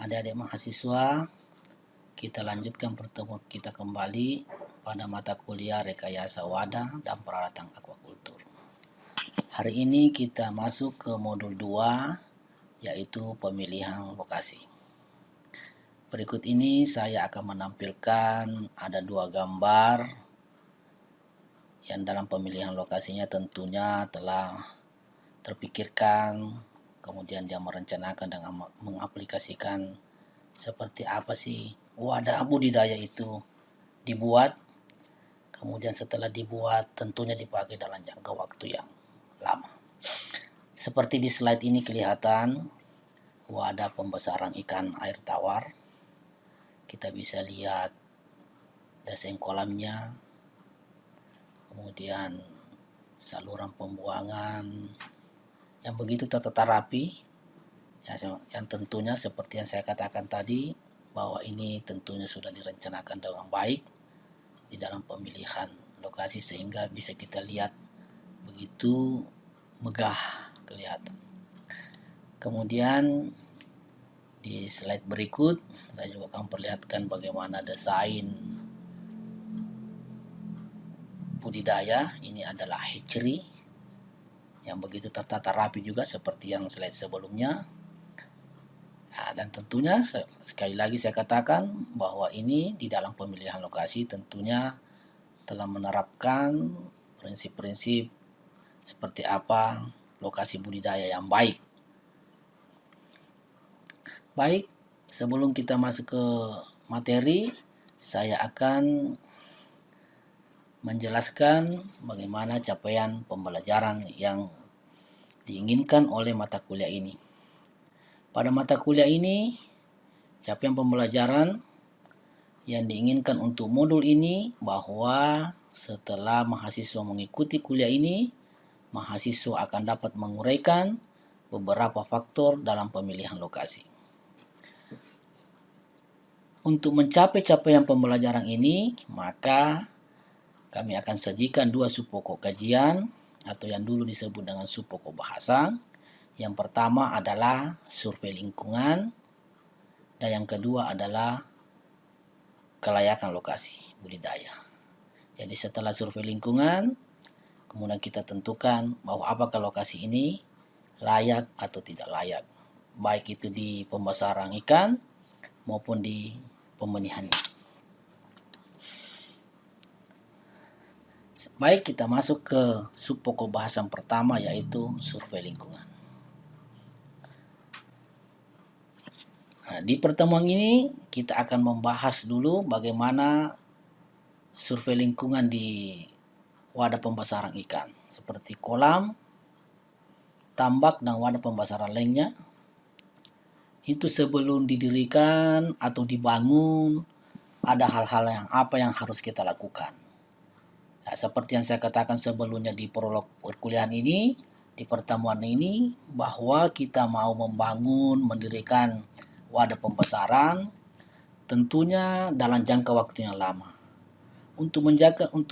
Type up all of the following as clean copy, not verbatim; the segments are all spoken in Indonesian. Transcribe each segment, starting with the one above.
Adik-adik mahasiswa, kita lanjutkan pertemuan kita kembali pada mata kuliah rekayasa wadah dan peralatan aquacultur. Hari ini kita masuk ke modul 2, yaitu pemilihan lokasi. Berikut ini saya akan menampilkan ada 2 gambar yang dalam pemilihan lokasinya tentunya telah terpikirkan, kemudian dia merencanakan dan mengaplikasikan seperti apa sih wadah budidaya itu dibuat. Kemudian setelah dibuat tentunya dipakai dalam jangka waktu yang lama. Seperti di slide ini kelihatan wadah pembesaran ikan air tawar. Kita bisa lihat desain kolamnya, kemudian saluran pembuangan yang begitu tertata rapi, yang tentunya seperti yang saya katakan tadi, bahwa ini tentunya sudah direncanakan dengan baik di dalam pemilihan lokasi sehingga bisa kita lihat begitu megah kelihatan. Kemudian di slide berikut saya juga akan perlihatkan bagaimana desain budidaya. Ini adalah hatchery yang begitu tertata rapi juga seperti yang slide sebelumnya. Nah, dan tentunya sekali lagi saya katakan bahwa ini di dalam pemilihan lokasi tentunya telah menerapkan prinsip-prinsip seperti apa lokasi budidaya yang baik. Baik, sebelum kita masuk ke materi, saya akan menjelaskan bagaimana capaian pembelajaran yang diinginkan oleh mata kuliah ini. Pada mata kuliah ini, capaian pembelajaran yang diinginkan untuk modul ini bahwa setelah mahasiswa mengikuti kuliah ini, mahasiswa akan dapat menguraikan beberapa faktor dalam pemilihan lokasi. Untuk mencapai capaian pembelajaran ini, maka kami akan sajikan 2 subpokok kajian atau yang dulu disebut dengan subpokok bahasa. Yang pertama adalah survei lingkungan dan yang kedua adalah kelayakan lokasi budidaya. Jadi setelah survei lingkungan, kemudian kita tentukan bahwa apakah lokasi ini layak atau tidak layak, baik itu di pembesaran ikan maupun di pembenihan. Baik, kita masuk ke subpokok bahasan pertama, yaitu survei lingkungan. Nah, di pertemuan ini kita akan membahas dulu bagaimana survei lingkungan di wadah pembesaran ikan, seperti kolam, tambak, dan wadah pembesaran lainnya. Itu sebelum didirikan atau dibangun, ada hal-hal yang harus kita lakukan. Nah, seperti yang saya katakan sebelumnya di prolog perkuliahan ini, di pertemuan ini, bahwa kita mau membangun, mendirikan wadah pembesaran, tentunya dalam jangka waktu yang lama. Untuk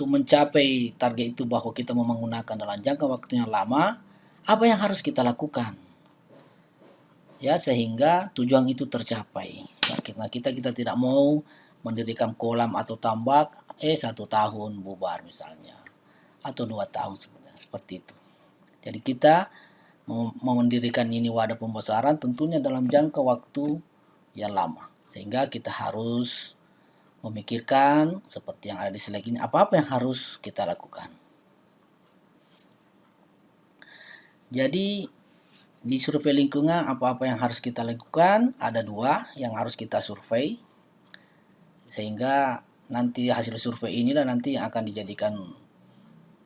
mencapai target itu bahwa kita mau menggunakan dalam jangka waktu yang lama, apa yang harus kita lakukan? Ya, sehingga tujuan itu tercapai. Nah, kita tidak mau mendirikan kolam atau tambak 1 tahun bubar misalnya, atau 2 tahun sebenarnya, seperti itu. Jadi kita mau mendirikan ini wadah pembesaran tentunya dalam jangka waktu yang lama, sehingga kita harus memikirkan seperti yang ada di slide ini, apa-apa yang harus kita lakukan. Jadi di survei lingkungan apa-apa yang harus kita lakukan, ada 2 yang harus kita survei, sehingga nanti hasil survei inilah nanti yang akan dijadikan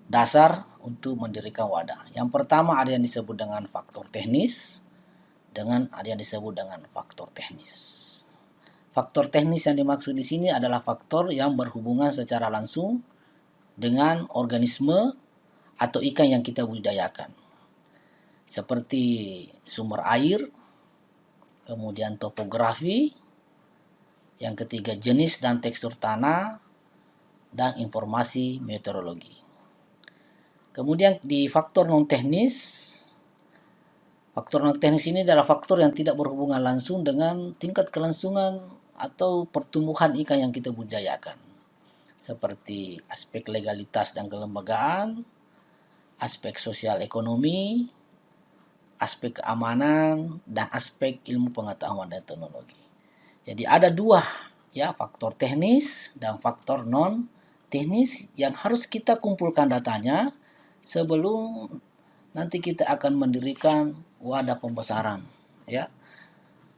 dasar untuk mendirikan wadah. Yang pertama ada yang disebut dengan faktor teknis, dengan ada yang disebut dengan faktor teknis. Faktor teknis yang dimaksud di sini adalah faktor yang berhubungan secara langsung dengan organisme atau ikan yang kita budidayakan, seperti sumber air, kemudian topografi, yang ketiga jenis dan tekstur tanah, dan informasi meteorologi. Kemudian di faktor non teknis Faktor non teknis ini adalah faktor yang tidak berhubungan langsung dengan tingkat kelangsungan atau pertumbuhan ikan yang kita budidayakan, seperti aspek legalitas dan kelembagaan, aspek sosial ekonomi, aspek keamanan, dan aspek ilmu pengetahuan dan teknologi. Jadi ada dua, ya, faktor teknis dan faktor non teknis yang harus kita kumpulkan datanya sebelum nanti kita akan mendirikan wadah pembesaran, ya.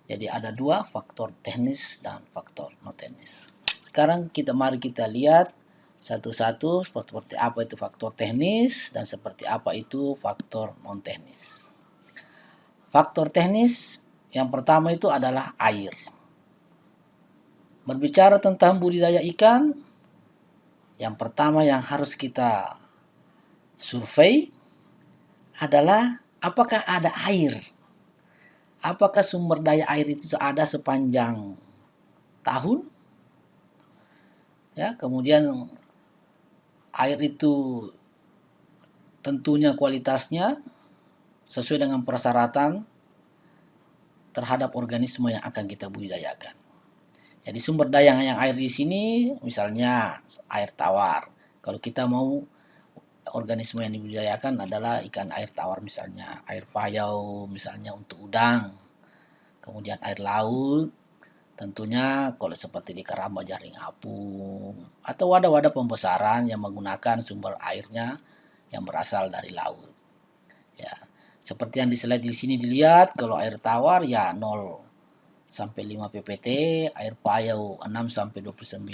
Jadi ada dua, faktor teknis dan faktor non teknis. Sekarang mari kita lihat satu-satu seperti apa itu faktor teknis dan seperti apa itu faktor non teknis. Faktor teknis yang pertama itu adalah air. Berbicara tentang budidaya ikan, yang pertama yang harus kita survei adalah apakah ada air. Apakah sumber daya air itu ada sepanjang tahun? Ya, kemudian air itu tentunya kualitasnya sesuai dengan persyaratan terhadap organisme yang akan kita budidayakan. Jadi sumber daya yang air di sini misalnya air tawar. Kalau kita mau organisme yang dibudidayakan adalah ikan air tawar, misalnya air payau misalnya untuk udang. Kemudian air laut tentunya kalau seperti di Karamba Jaring Apung atau wadah-wadah pembesaran yang menggunakan sumber airnya yang berasal dari laut. Ya, seperti yang di slide di sini dilihat, kalau air tawar ya 0 sampai 5 ppt, air payau 6 sampai 29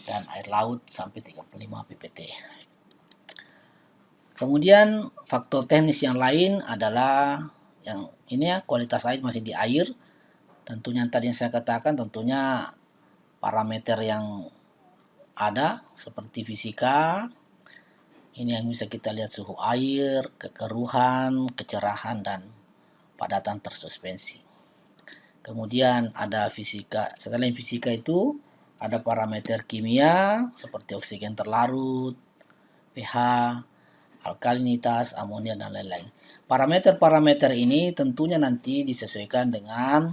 dan air laut sampai 35 ppt. Kemudian faktor teknis yang lain adalah yang ini ya, kualitas air masih di air. Tentunya tadi yang saya katakan, tentunya parameter yang ada seperti fisika. Ini yang bisa kita lihat suhu air, kekeruhan, kecerahan, dan padatan tersuspensi. Kemudian ada fisika, setelah fisika itu ada parameter kimia seperti oksigen terlarut, pH, alkalinitas, amonia, dan lain-lain. Parameter-parameter ini tentunya nanti disesuaikan dengan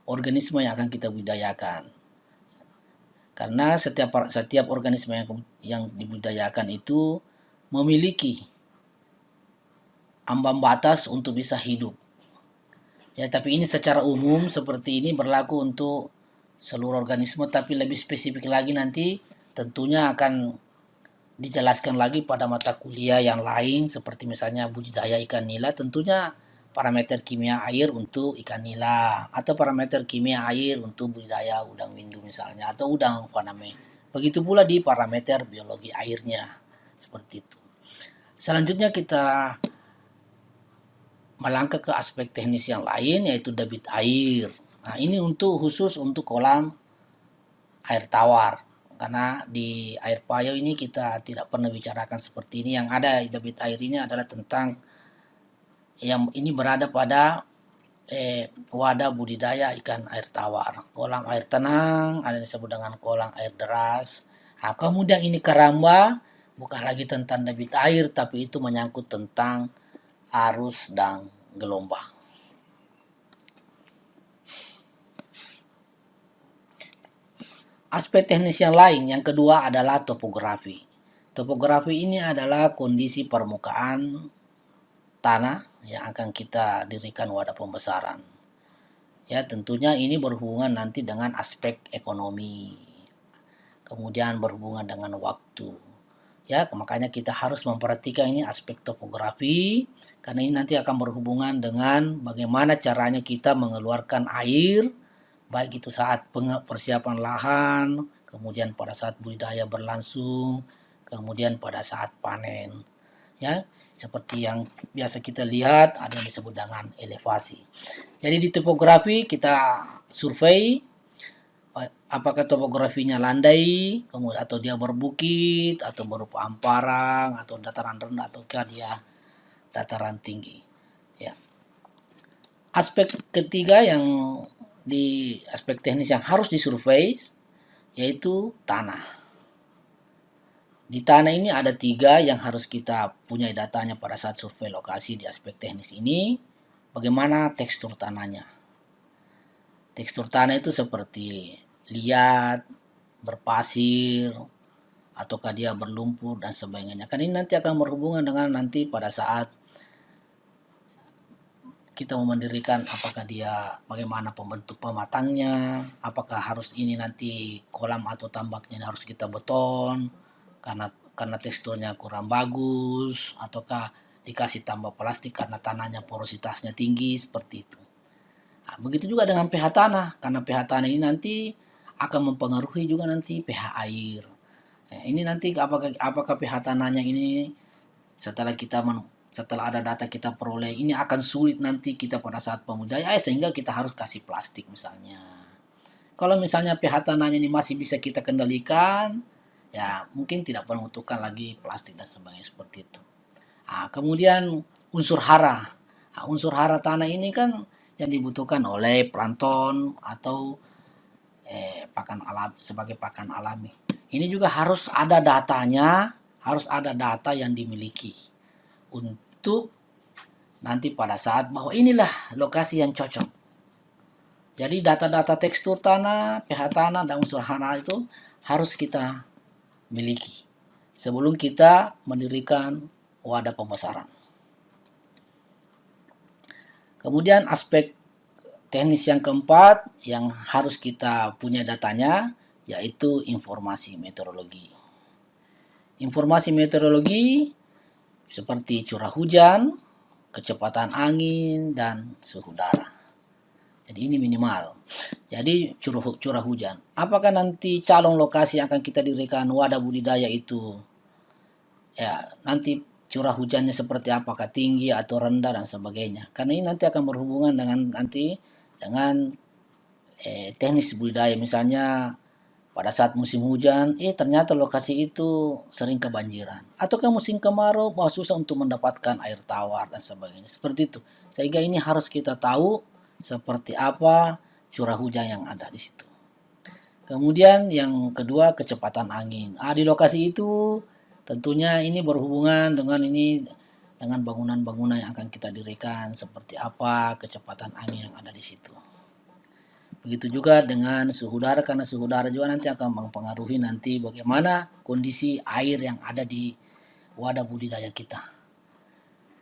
organisme yang akan kita budidayakan. Karena setiap organisme yang dibudidayakan itu memiliki ambang batas untuk bisa hidup. Ya, tapi ini secara umum seperti ini berlaku untuk seluruh organisme, tapi lebih spesifik lagi nanti tentunya akan dijelaskan lagi pada mata kuliah yang lain, seperti misalnya budidaya ikan nila, tentunya parameter kimia air untuk ikan nila atau parameter kimia air untuk budidaya udang windu misalnya atau udang faname. Begitu pula di parameter biologi airnya, seperti itu. Selanjutnya kita melangkah ke aspek teknis yang lain, yaitu debit air. Nah, ini khusus untuk kolam air tawar. Karena di air payau ini kita tidak pernah bicarakan seperti ini. Yang ada debit air ini adalah tentang yang ini berada pada wadah budidaya ikan air tawar. Kolam air tenang, ada yang disebut dengan kolam air deras. Nah, kemudian ini Karamba, bukan lagi tentang debit air, tapi itu menyangkut tentang arus dan gelombang. Aspek teknis yang lain, yang kedua adalah topografi. Topografi ini adalah kondisi permukaan tanah yang akan kita dirikan wadah pembesaran. Ya, tentunya ini berhubungan nanti dengan aspek ekonomi. Kemudian berhubungan dengan waktu. Ya, makanya kita harus memperhatikan ini aspek topografi, karena ini nanti akan berhubungan dengan bagaimana caranya kita mengeluarkan air, baik itu saat persiapan lahan, kemudian pada saat budidaya berlangsung, kemudian pada saat panen. Ya, seperti yang biasa kita lihat ada yang disebut dengan elevasi. Jadi di topografi kita survei apakah topografinya landai, kemudian atau dia berbukit, atau berupa amparang, atau dataran rendah, ataukah dia dataran tinggi. Ya. Aspek ketiga yang di aspek teknis yang harus disurvei yaitu tanah. Di tanah ini ada 3 yang harus kita punya datanya pada saat survei lokasi di aspek teknis ini. bagaimana tekstur tanahnya. Tekstur tanah itu seperti liat, berpasir, ataukah dia berlumpur dan sebagainya. Kan ini nanti akan berhubungan dengan nanti pada saat kita mau mendirikan, apakah dia bagaimana pembentuk pematangnya, apakah harus ini nanti kolam atau tambaknya harus kita beton karena teksturnya kurang bagus, ataukah dikasih tambah plastik karena tanahnya porositasnya tinggi, seperti itu. Nah, begitu juga dengan pH tanah, karena pH tanah ini nanti akan mempengaruhi juga nanti pH air. Nah, ini nanti apakah pH tanahnya ini setelah ada data kita peroleh, ini akan sulit nanti kita pada saat pembudidayaan, sehingga kita harus kasih plastik misalnya. Kalau misalnya pH tanahnya ini masih bisa kita kendalikan, ya mungkin tidak perlu membutuhkan lagi plastik dan sebagainya, seperti itu. Nah, kemudian unsur hara. Nah, unsur hara tanah ini kan yang dibutuhkan oleh plankton atau pakan alami, sebagai pakan alami. Ini juga harus ada datanya, harus ada data yang dimiliki untuk nanti pada saat bahwa inilah lokasi yang cocok. Jadi data-data tekstur tanah, pH tanah, dan unsur hara itu harus kita miliki sebelum kita mendirikan wadah pembesaran. Kemudian aspek teknis yang keempat yang harus kita punya datanya, yaitu informasi meteorologi. Informasi meteorologi seperti curah hujan, kecepatan angin, dan suhu udara. Jadi ini minimal. Jadi curah hujan. Apakah nanti calon lokasi yang akan kita dirikan wadah budidaya itu, ya nanti curah hujannya seperti apakah tinggi atau rendah dan sebagainya. Karena ini nanti akan berhubungan dengan teknis budidaya. Misalnya pada saat musim hujan, ternyata lokasi itu sering kebanjiran. Ataukah musim kemarau, susah untuk mendapatkan air tawar dan sebagainya. Seperti itu. Sehingga ini harus kita tahu seperti apa curah hujan yang ada di situ. Kemudian yang kedua, kecepatan angin. Di lokasi itu tentunya ini berhubungan dengan bangunan-bangunan yang akan kita dirikan, seperti apa kecepatan angin yang ada di situ. Begitu juga dengan suhu udara, karena suhu udara juga nanti akan mempengaruhi nanti bagaimana kondisi air yang ada di wadah budidaya kita.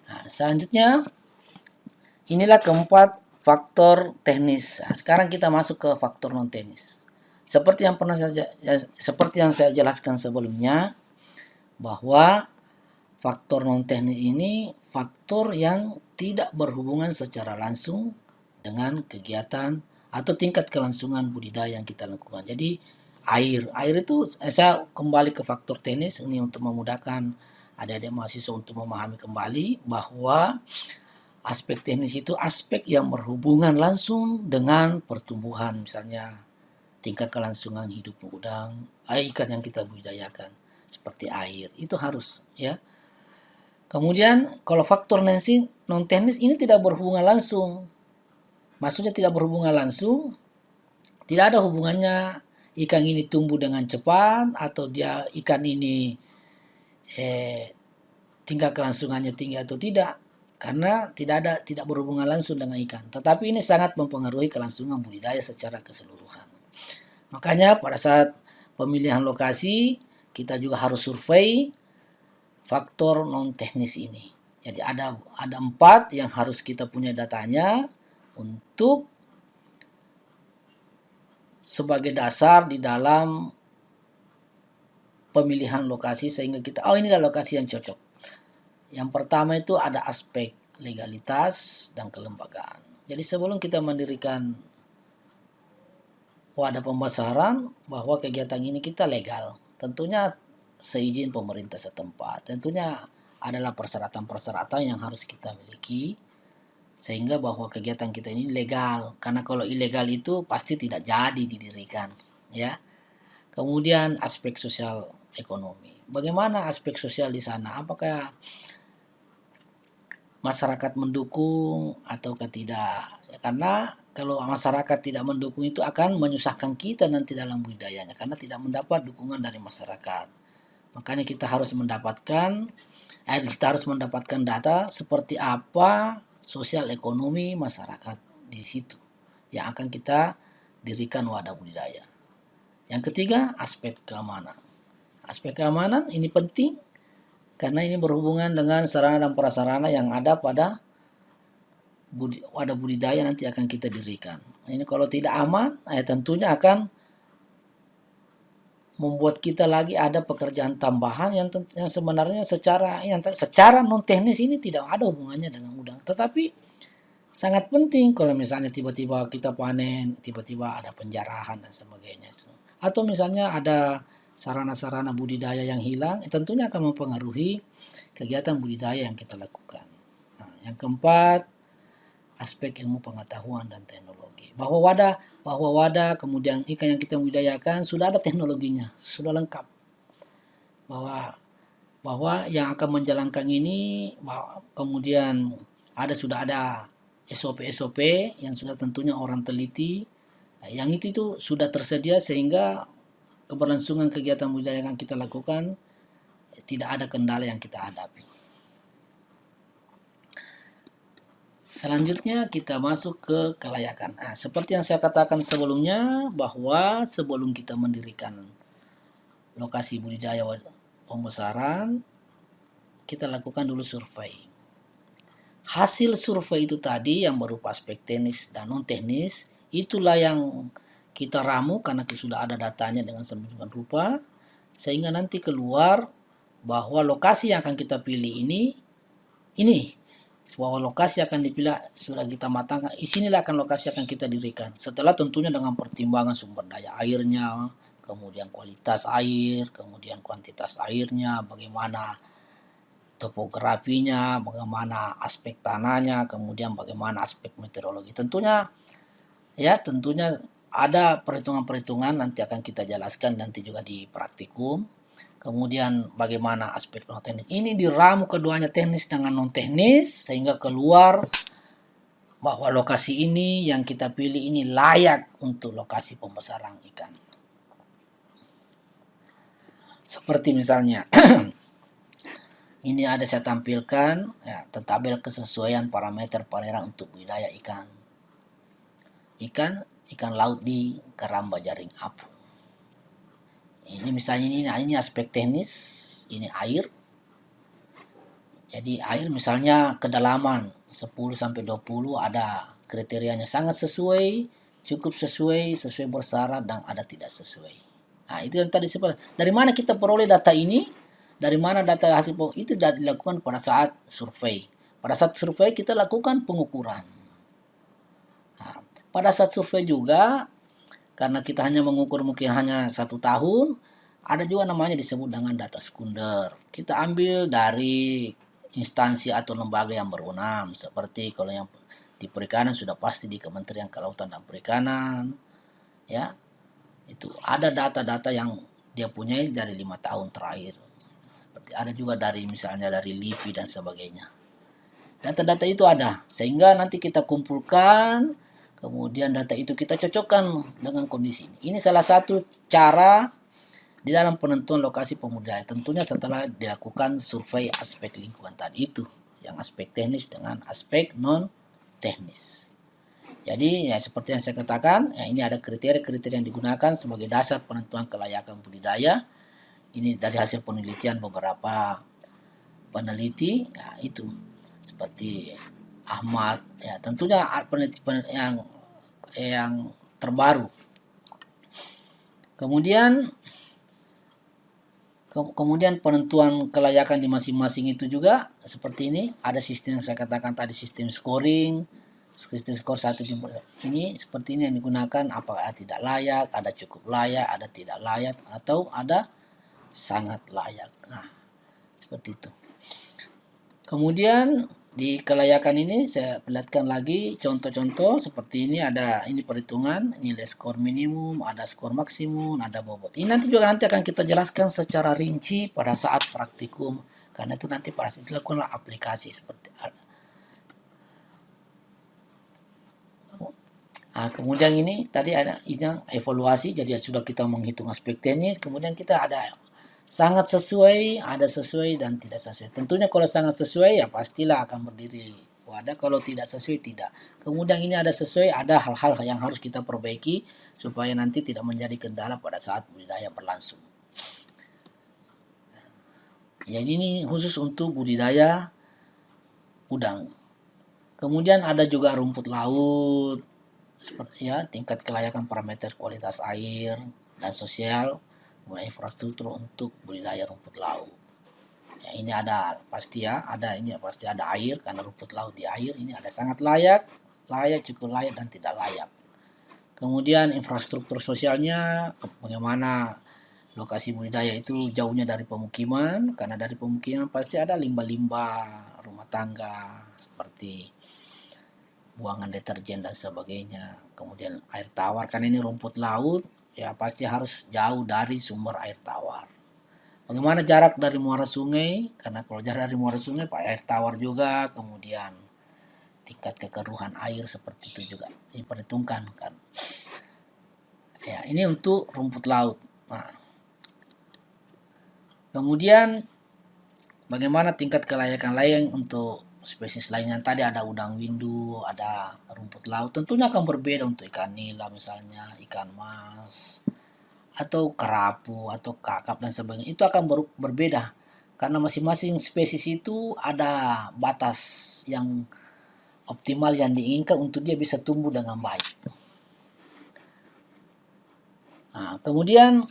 Nah, selanjutnya inilah keempat faktor teknis. Nah, sekarang kita masuk ke faktor non teknis. Seperti yang saya jelaskan sebelumnya, bahwa faktor non teknis ini faktor yang tidak berhubungan secara langsung dengan kegiatan atau tingkat kelangsungan budidaya yang kita lakukan. Jadi air itu, saya kembali ke faktor teknis ini untuk memudahkan adik-adik mahasiswa untuk memahami kembali bahwa aspek teknis itu aspek yang berhubungan langsung dengan pertumbuhan, misalnya tingkat kelangsungan hidup udang, ikan yang kita budidayakan seperti air, itu harus ya. Kemudian kalau faktor non teknis ini tidak berhubungan langsung. Maksudnya tidak berhubungan langsung, tidak ada hubungannya ikan ini tumbuh dengan cepat atau ikan ini tingkat kelangsungannya tinggi atau tidak, karena tidak berhubungan langsung dengan ikan. Tetapi ini sangat mempengaruhi kelangsungan budidaya secara keseluruhan. Makanya pada saat pemilihan lokasi kita juga harus survei faktor non teknis ini. Jadi ada 4 yang harus kita punya datanya untuk sebagai dasar di dalam pemilihan lokasi, sehingga kita inilah lokasi yang cocok. Yang pertama itu ada aspek legalitas dan kelembagaan. Jadi sebelum kita mendirikan wadah pembesaran, bahwa kegiatan ini kita legal, tentunya seizin pemerintah setempat. Tentunya adalah persyaratan-persyaratan yang harus kita miliki sehingga bahwa kegiatan kita ini legal, karena kalau ilegal itu pasti tidak jadi didirikan ya. Kemudian aspek sosial ekonomi, bagaimana aspek sosial di sana, apakah masyarakat mendukung ataukah tidak ya, karena kalau masyarakat tidak mendukung itu akan menyusahkan kita nanti dalam budidayanya, karena tidak mendapat dukungan dari masyarakat. Makanya kita harus mendapatkan data seperti apa sosial ekonomi masyarakat di situ yang akan kita dirikan wadah budidaya. Yang ketiga, aspek keamanan. Aspek keamanan ini penting karena ini berhubungan dengan sarana dan prasarana yang ada pada wadah budidaya nanti akan kita dirikan. Ini kalau tidak aman, tentunya akan membuat kita lagi ada pekerjaan tambahan yang sebenarnya secara non teknis ini tidak ada hubungannya dengan udang. Tetapi sangat penting kalau misalnya tiba-tiba kita panen, tiba-tiba ada penjarahan dan sebagainya. Atau misalnya ada sarana-sarana budidaya yang hilang, tentunya akan mempengaruhi kegiatan budidaya yang kita lakukan. Nah, yang keempat, aspek ilmu pengetahuan dan teknologi. Bahwa wadah kemudian ikan yang kita budidayakan sudah ada teknologinya, sudah lengkap. Bahwa yang akan menjalankan ini kemudian sudah ada SOP yang sudah tentunya orang teliti, yang itu sudah tersedia sehingga keberlangsungan kegiatan budidaya yang kita lakukan tidak ada kendala yang kita hadapi. Selanjutnya kita masuk ke kelayakan. Nah, seperti yang saya katakan sebelumnya bahwa sebelum kita mendirikan lokasi budidaya pembesaran, kita lakukan dulu survei. Hasil survei itu tadi yang berupa aspek teknis dan non teknis, itulah yang kita ramu karena sudah ada datanya dengan sedemikian rupa, sehingga nanti keluar bahwa lokasi yang akan kita pilih ini bahwa lokasi akan dipilih sudah kita matangkan, disinilah akan lokasi akan kita dirikan. Setelah tentunya dengan pertimbangan sumber daya airnya, kemudian kualitas air, kemudian kuantitas airnya, bagaimana topografinya, bagaimana aspek tanahnya, kemudian bagaimana aspek meteorologi. Tentunya ada perhitungan-perhitungan nanti akan kita jelaskan nanti juga di praktikum. Kemudian bagaimana aspek non teknis. Ini diramu keduanya teknis dengan non teknis sehingga keluar bahwa lokasi ini yang kita pilih ini layak untuk lokasi pembesaran ikan. Seperti misalnya ini ada saya tampilkan tabel kesesuaian parameter perairan untuk budidaya ikan laut di keramba jaring apung. Ini misalnya ini aspek teknis, ini air. Jadi air misalnya kedalaman 10 sampai 20 ada kriterianya sangat sesuai, cukup sesuai bersyarat dan ada tidak sesuai. Nah, itu yang tadi seperti dari mana kita peroleh data ini? Dari mana data hasil itu dilakukan pada saat survei. Pada saat survei kita lakukan pengukuran. Nah, pada saat survei juga karena kita hanya mengukur mungkin hanya 1 tahun, ada juga namanya disebut dengan data sekunder. Kita ambil dari instansi atau lembaga yang berwenang, seperti kalau yang di perikanan sudah pasti di Kementerian Kelautan dan Perikanan, ya itu ada data-data yang dia punyai dari 5 tahun terakhir. Seperti ada juga dari misalnya dari LIPI dan sebagainya. Data-data itu ada, sehingga nanti kita kumpulkan. Kemudian data itu kita cocokkan dengan kondisi ini. Ini salah satu cara di dalam penentuan lokasi pembudidayaan. Tentunya setelah dilakukan survei aspek lingkungan tadi itu. Yang aspek teknis dengan aspek non teknis. Jadi seperti yang saya katakan, ini ada kriteria-kriteria yang digunakan sebagai dasar penentuan kelayakan budidaya. Ini dari hasil penelitian beberapa peneliti, itu seperti Ahmad, tentunya peneliti yang terbaru. Kemudian penentuan kelayakan di masing-masing itu juga seperti ini. Ada sistem yang saya katakan tadi, sistem scoring, sistem skor 1 ini seperti ini yang digunakan. Apakah tidak layak, ada cukup layak, ada tidak layak, atau ada sangat layak. Nah, seperti itu. Kemudian di kelayakan ini saya perlihatkan lagi contoh-contoh seperti ini. Ada ini perhitungan nilai skor minimum, ada skor maksimum, ada bobot. Ini nanti akan kita jelaskan secara rinci pada saat praktikum, karena itu nanti pada saat dilakukanlah aplikasi seperti ada. Nah, kemudian ini tadi ada evaluasi, jadi sudah kita menghitung aspek teknis, kemudian kita ada sangat sesuai, ada sesuai dan tidak sesuai. Tentunya kalau sangat sesuai pastilah akan berdiri ada, kalau tidak sesuai tidak. Kemudian ini ada sesuai, ada hal-hal yang harus kita perbaiki supaya nanti tidak menjadi kendala pada saat budidaya berlangsung. Jadi ini khusus untuk budidaya udang. Kemudian ada juga rumput laut, seperti ya tingkat kelayakan parameter kualitas air dan sosial, kemudian infrastruktur untuk budidaya rumput laut. Ya, ini ada pasti ya, ini pasti ada air karena rumput laut di air ini ada sangat layak, cukup layak dan tidak layak. Kemudian infrastruktur sosialnya, bagaimana lokasi budidaya itu jauhnya dari pemukiman, karena dari pemukiman pasti ada limbah-limbah rumah tangga seperti buangan deterjen dan sebagainya. Kemudian air tawar, karena ini rumput laut, ya pasti harus jauh dari sumber air tawar. Bagaimana jarak dari muara sungai? Karena kalau jarak dari muara sungai, pak air tawar juga, kemudian tingkat kekeruhan air seperti itu juga diperhitungkan kan. Ya, ini untuk rumput laut. Nah, kemudian bagaimana tingkat kelayakan lain untuk spesies lainnya? Tadi ada udang windu, ada rumput laut. Tentunya akan berbeda untuk ikan nila misalnya, ikan mas, atau kerapu, atau kakap dan sebagainya. Itu akan berbeda. Karena masing-masing spesies itu ada batas yang optimal yang diinginkan untuk dia bisa tumbuh dengan baik. Nah, kemudian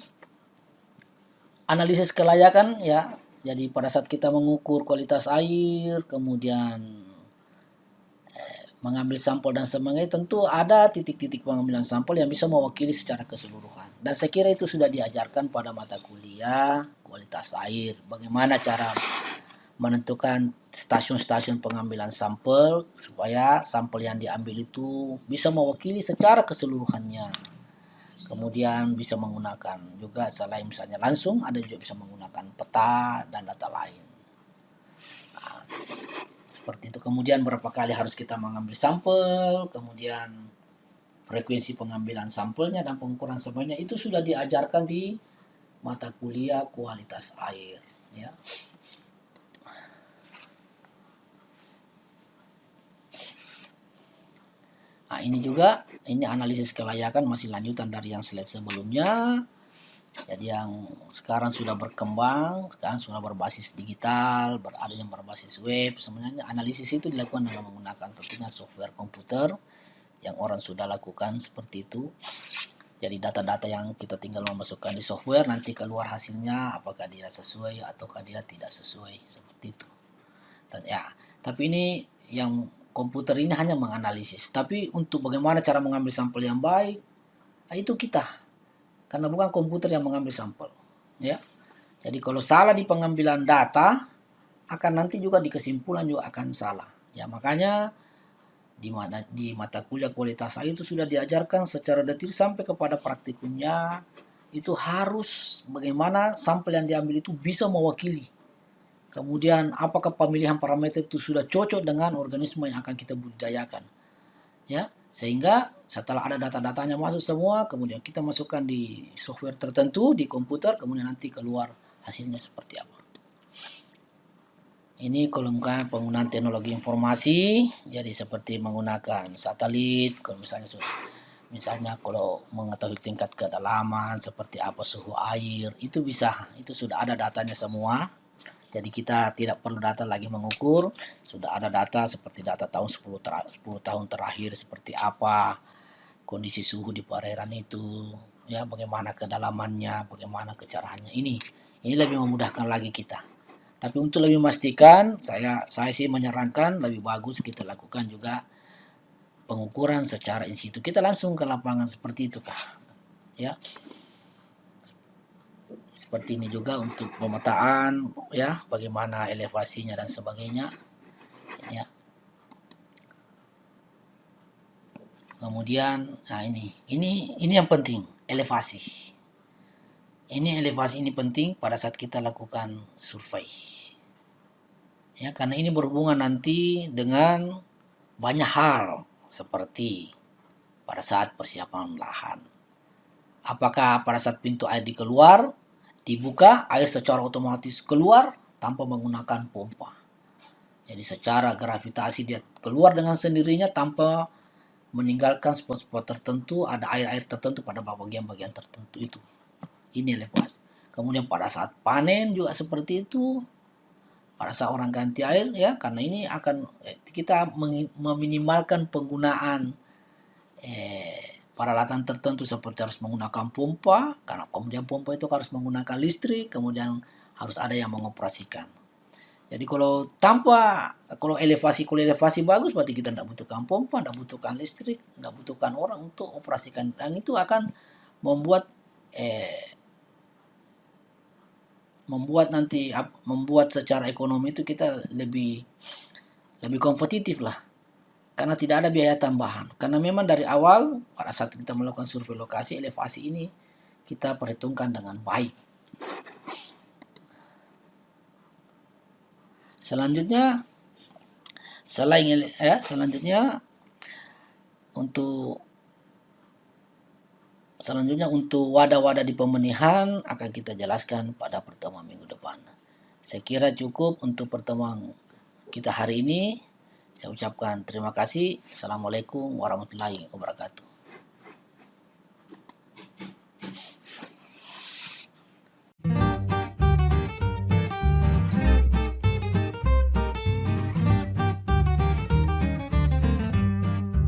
analisis kelayakan ya. Jadi pada saat kita mengukur kualitas air, kemudian mengambil sampel dan sebagainya, tentu ada titik-titik pengambilan sampel yang bisa mewakili secara keseluruhan. Dan saya kira itu sudah diajarkan pada mata kuliah kualitas air. Bagaimana cara menentukan stasiun-stasiun pengambilan sampel supaya sampel yang diambil itu bisa mewakili secara keseluruhannya. Kemudian bisa menggunakan juga selain misalnya langsung, ada juga bisa menggunakan peta dan data lain. Nah, seperti itu. Kemudian berapa kali harus kita mengambil sampel, kemudian frekuensi pengambilan sampelnya dan pengukuran sampelnya itu sudah diajarkan di mata kuliah kualitas air. Ya. Nah, ini juga, ini analisis kelayakan masih lanjutan dari yang slide sebelumnya. Jadi yang sekarang sudah berkembang, sekarang sudah berbasis digital, ada yang berbasis web. Sebenarnya analisis itu dilakukan dengan menggunakan tentunya software komputer yang orang sudah lakukan seperti itu. Jadi data-data yang kita tinggal memasukkan di software, nanti keluar hasilnya apakah dia sesuai ataukah dia tidak sesuai, seperti itu. Dan ya, tapi ini yang komputer ini hanya menganalisis. Tapi untuk bagaimana cara mengambil sampel yang baik, itu kita. Karena bukan komputer yang mengambil sampel. Ya. Jadi kalau salah di pengambilan data, akan nanti juga di kesimpulan juga akan salah. Ya, makanya di mata kuliah kualitas air itu sudah diajarkan secara detail sampai kepada praktikumnya. Itu harus bagaimana sampel yang diambil itu bisa mewakili. Kemudian apakah pemilihan parameter itu sudah cocok dengan organisme yang akan kita budidayakan. Ya, sehingga setelah ada data-datanya masuk semua, kemudian kita masukkan di software tertentu di komputer, kemudian nanti keluar hasilnya seperti apa. Ini kolom penggunaan teknologi informasi, jadi seperti menggunakan satelit, kalau misalnya kalau mengetahui tingkat kedalaman, seperti apa suhu air, itu bisa, itu sudah ada datanya semua. Jadi kita tidak perlu data lagi mengukur, sudah ada data seperti data tahun 10 tahun terakhir seperti apa kondisi suhu di perairan itu, ya bagaimana kedalamannya, bagaimana kecerahannya. Ini lebih memudahkan lagi kita. Tapi untuk lebih memastikan, saya sih menyarankan lebih bagus kita lakukan juga pengukuran secara in situ. Kita langsung ke lapangan seperti itu kah? Ya. Seperti ini juga untuk pemetaan, ya bagaimana elevasinya dan sebagainya, ya. Kemudian, nah ini yang penting, elevasi. Elevasi ini penting pada saat kita lakukan survei, ya karena ini berhubungan nanti dengan banyak hal seperti pada saat persiapan lahan. Apakah pada saat pintu air dibuka, air secara otomatis keluar tanpa menggunakan pompa. Jadi secara gravitasi dia keluar dengan sendirinya tanpa meninggalkan spot-spot tertentu, ada air-air tertentu pada bagian-bagian tertentu itu. Ini elevasi. Kemudian pada saat panen juga seperti itu. Pada saat orang ganti air ya, karena ini akan kita meminimalkan penggunaan peralatan tertentu seperti harus menggunakan pompa, karena kemudian pompa itu harus menggunakan listrik, kemudian harus ada yang mengoperasikan. Jadi kalau elevasi bagus berarti kita tidak butuhkan pompa, tidak butuhkan listrik, tidak butuhkan orang untuk operasikan, dan itu akan membuat membuat secara ekonomi itu kita lebih kompetitif lah, karena tidak ada biaya tambahan. Karena memang dari awal pada saat kita melakukan survei lokasi, elevasi ini kita perhitungkan dengan baik. Selanjutnya untuk wadah-wadah di pembenihan akan kita jelaskan pada pertemuan minggu depan. Saya kira cukup untuk pertemuan kita hari ini. Saya ucapkan terima kasih. Assalamualaikum warahmatullahi wabarakatuh.